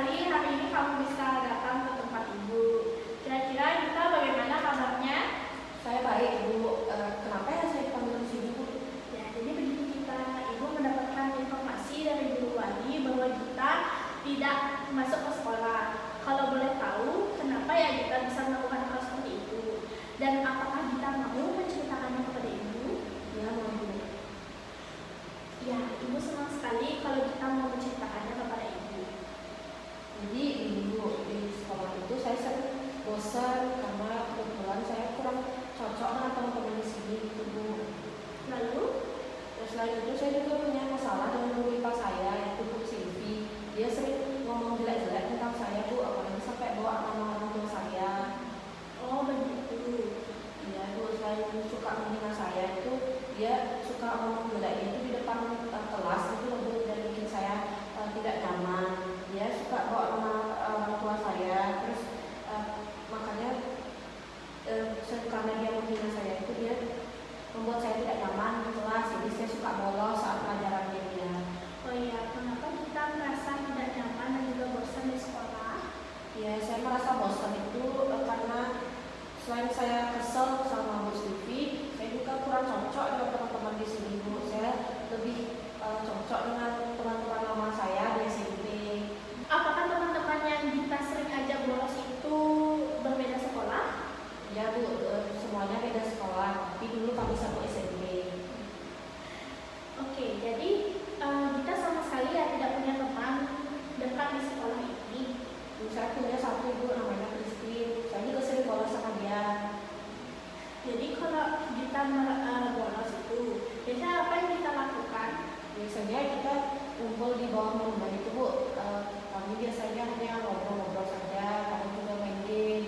sekali hari ini kamu bisa datang ke tempat Ibu. Kira-kira kita bagaimana kabarnya? Saya baik, Bu. Kenapa ya saya dipanggil di sini, Bu? Ya, jadi begini kita, Ibu mendapatkan informasi dari guru wali bahwa kita tidak masuk ke sekolah. Kalau boleh tahu, kenapa ya kita bisa melakukan hal seperti itu? Dan apakah kita mau menceritakannya kepada Ibu? Ya, mau, Bu. Ya, Ibu senang sekali kalau kita mau menceritakannya kepada Ibu. Jadi, Ibu, di sekolah itu saya sering bosan karena kebetulan saya kurang cocok dengan teman-teman di sini, gitu, Bu. Lalu, Selain itu, saya juga punya masalah dengan guru IPA saya, yaitu Bu Silvi. Dia sering ngomong jelek-jelek tentang saya, Bu, apalagi sampai bawa nama orang tua saya. oh begitu. Iya, Bu, selain suka menghina saya itu, dia suka ngomong jelek itu di depan kelas itu loh, Bu, dan bikin saya tidak nyaman. Dia suka bawa nama orang tua saya, terus makanya karena dia menghina saya itu, dia membuat saya tidak nyaman di kelas. Jadi saya suka bolos saat pelajarannya dia. Oh iya, kenapa kita merasa tidak nyaman dan juga bosan di sekolah? Ya, saya merasa bosan itu karena selain saya kesel sama Bu Silvi, saya juga kurang cocok dengan teman-teman di sini, Bu. Saya lebih cocok dengan teman-teman lama saya di SMP. Apakah teman-teman yang kita sering ajak bolos itu berbeda sekolah? Ya, Bu, semuanya beda sekolah, tapi dulu kami satu SMP. Oke, jadi kita sama sekali ya tidak punya teman dekat di sekolah ini. Saya punya satu, Bu, namanya Christine. Saya juga sering bolos sama dia. Jadi kalau kita bolos itu, biasanya apa yang kita lakukan? Biasanya kita kumpul di bawah rumah itu, Bu. Kami biasanya hanya ngobrol-ngobrol saja, kami juga main game.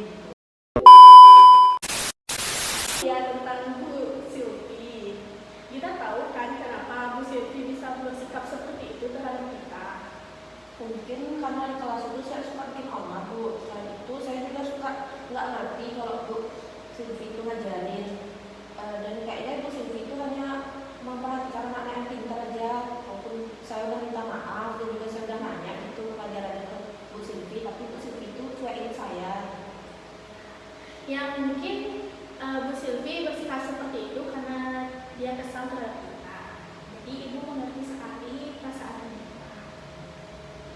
Ya, tentang Bu Silvi. Kita tahu kan kenapa Bu Silvi bisa bersikap seperti itu terhadap kita. Mungkin karena di kelas itu saya suka bikin onar, Bu. Selain itu saya juga suka nggak ngerti kalau Bu Silvi itu ngajarin. Dan kayaknya Bu Silvi itu hanya memperhatikan anak yang pintar aja. Walaupun saya udah minta maaf dan juga saya udah nanya itu pelajarannya ke Bu Silvi, tapi Bu Silvi itu cuekin saya. Yang mungkin Bu Silvi bersikap seperti itu karena dia kesal terhadap kita. Jadi Ibu mengerti sekali perasaan kita.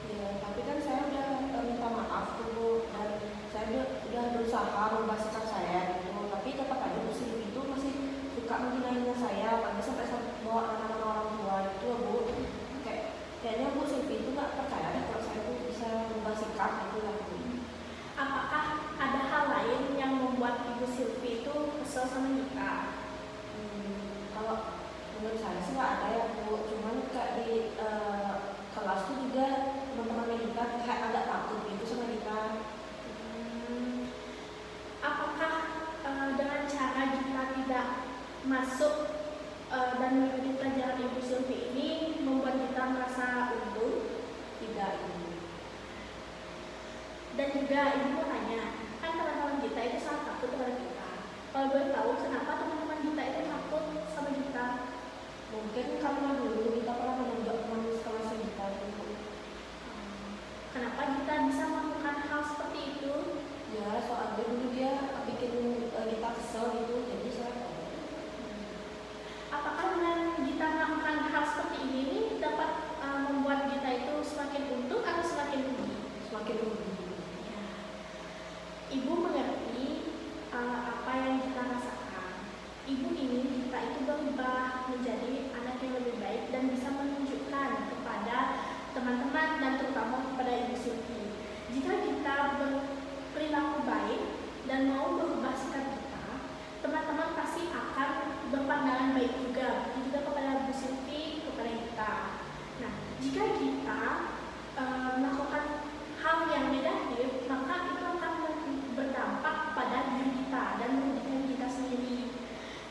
Ya, tapi kan saya udah minta maaf tuh, Bu, dan saya udah berusaha merubah sikap saya gitu. Tapi tetap aja Bu Silvi itu masih suka menghina-hina saya, apalagi sampai bawa nama-nama orang tua itu, Bu. Kayaknya Bu Silvi itu nggak percaya deh kalau saya tuh bisa merubah sikap gitu lah, Bu. Apakah ada hal lain yang membuat Ibu Silvi itu kesal sama kita? Kalau menurut saya sih nggak ada ya, Bu. Cuman kayak di kelas tuh juga teman-teman kita kayak agak takut gitu sama kita. Apakah dengan cara kita tidak masuk dan mengikuti pelajaran Ibu Silvi ini membuat kita merasa untung? Tidak, Ibu. Dan juga Ibu mau tanya, kan teman-teman kita itu sangat takut terhadap kita. Kalau boleh tahu kenapa teman-teman kita itu takut sama kita? Mungkin karena dulu kita pernah menunjuk teman sekelas kita dulu. Kenapa kita bisa melakukan hal seperti itu? Ya, soalnya dulu dia bikin kita kesel gitu, jadi saya Apakah dengan kita melakukan hal seperti ini dapat membuat kita itu semakin untung atau semakin rugi? semakin rugi. Ya. Ibu mengerti apa yang kita rasakan. Ibu ingin kita itu berubah menjadi anak yang lebih baik dan bisa menunjukkan kepada teman-teman dan terutama kepada Ibu Silvi. Jika kita berperilaku baik dan mau berubah sikap kita, teman-teman pasti akan berpandangan baik juga kepada Bu Silvi, kepada kita. Nah, jika kita melakukan hal yang negatif, maka itu akan berdampak pada diri kita dan merugikan kita sendiri.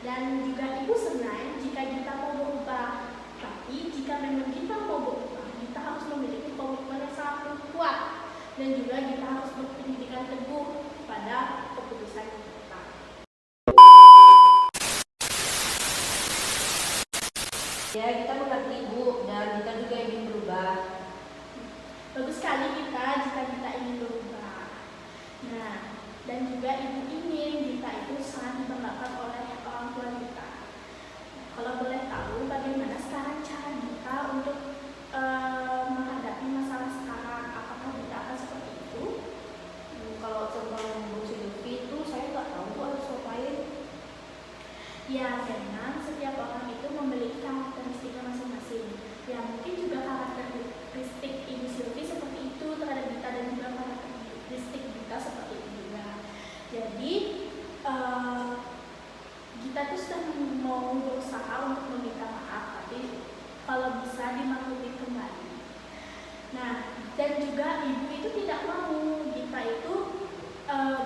Dan juga Ibu senang jika kita mau berubah. Tapi jika memang kita mau berubah, kita harus memiliki komitmen yang sangat kuat dan juga kita harus berpendidikan teguh pada keputusan kita. Ya, kita mengerti, Bu, dan kita juga ingin berubah. Bagus sekali kita jika Ya, memang setiap orang itu memiliki karakteristiknya masing-masing. Ya, mungkin juga karakteristik Ibu Silvi seperti itu terhadap Gita dan juga karakteristik Gita seperti itu juga. Jadi, Gita itu sudah mau berusaha untuk meminta maaf, tapi kalau bisa dimaklumi kembali. Nah, dan juga ibu itu tidak mau Gita itu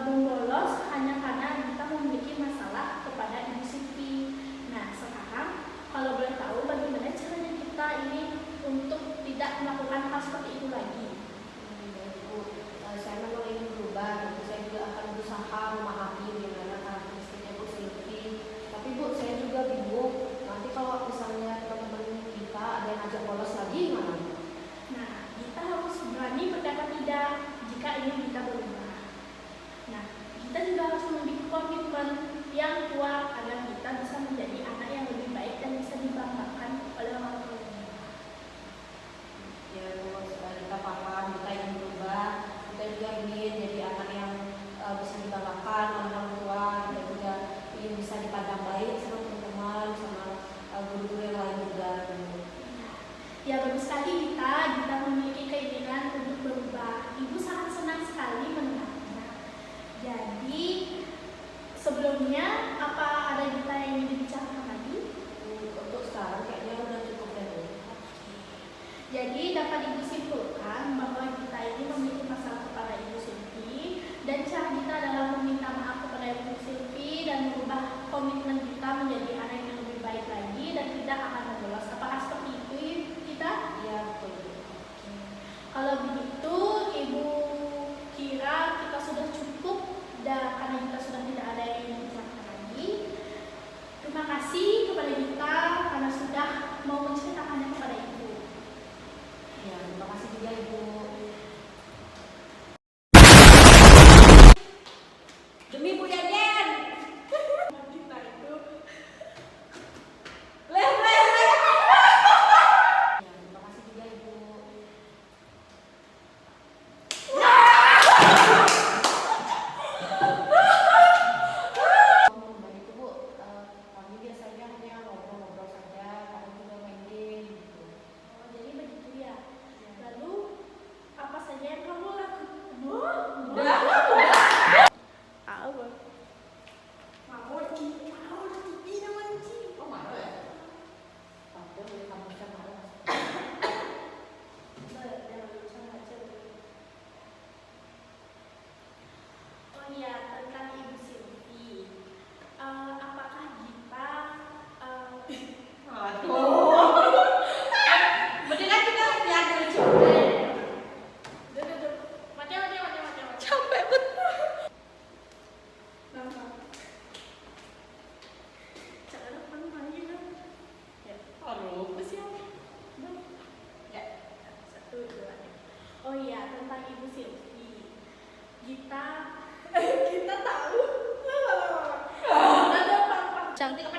membolos hanya karena Gita memiliki masalah kepada Ibu Silvi. Nah, sekarang kalau boleh tahu bagaimana caranya Gita ini untuk tidak melakukan hal seperti itu lagi? Bu, saya memang ingin berubah, tapi saya juga akan berusaha memahami bagaimana karakteristiknya Bu Silvi. Tapi Bu, saya juga bingung, nanti kalau misalnya teman-teman kita ada yang ajak bolos lagi gimana? Nah, kita harus berani berkata tidak jika ingin kita berubah. Nah, kita juga harus memiliki komitmen yang kuat agar kita bisa menjadi anak yang lebih baik dan bisa dibanggakan oleh orang tuanya. Ya Bu, kita paham, kita ingin berubah, kita juga ingin jadi anak yang bisa dibanggakan oleh orang tua, kita juga ingin bisa dipandang baik sama teman-teman, sama guru-guru yang lain juga. Ya, bagus sekali kita memiliki keinginan untuk berubah. Ibu sangat senang sekali mendengarnya. Jadi, sebelumnya apa ada Gita yang ingin dibicarakan lagi? Untuk sekarang kayaknya udah cukup deh Bu. Jadi dapat Ibu simpulkan bahwa Gita ini memiliki masalah kepada Ibu Silvi dan cara Gita dalam meminta maaf kepada Ibu Silvi dan merubah komitmen Gita menjadi anak yang lebih baik lagi dan tidak akan membolos. Apakah seperti itu Gita? Iya betul. Kalau begitu Ibu kira kita sudah cukup karena kita sudah tidak ada yang ingin dibicarakan lagi. Terima kasih kepada Gita karena sudah mau menceritakannya kepada Ibu. Ya, terima kasih juga Ibu. Demi Bu Deden. Gita itu Ya, terima kasih juga Ibu. Kembali itu Bu, kami biasanya hanya ngobrol-ngobrol saja, kadang juga main game gitu. oh, jadi begitu ya. Lalu apa saja yang kamu lakukan? Udah. Apa? Mau TV naman TV. Oh marah ya? Padahal boleh kamu bisa marah. Oh iya, tentang Ibu Silvi. Apakah Gita Mendingan kita lihat lucu. Mati. Capek betul. Jangan lupa lagi dong. Ya, Aduh. siapa? Ya. 1, 2, 3. Oh iya, tentang Ibu Silvi. Kita tahu. Ada apa? Cantik apa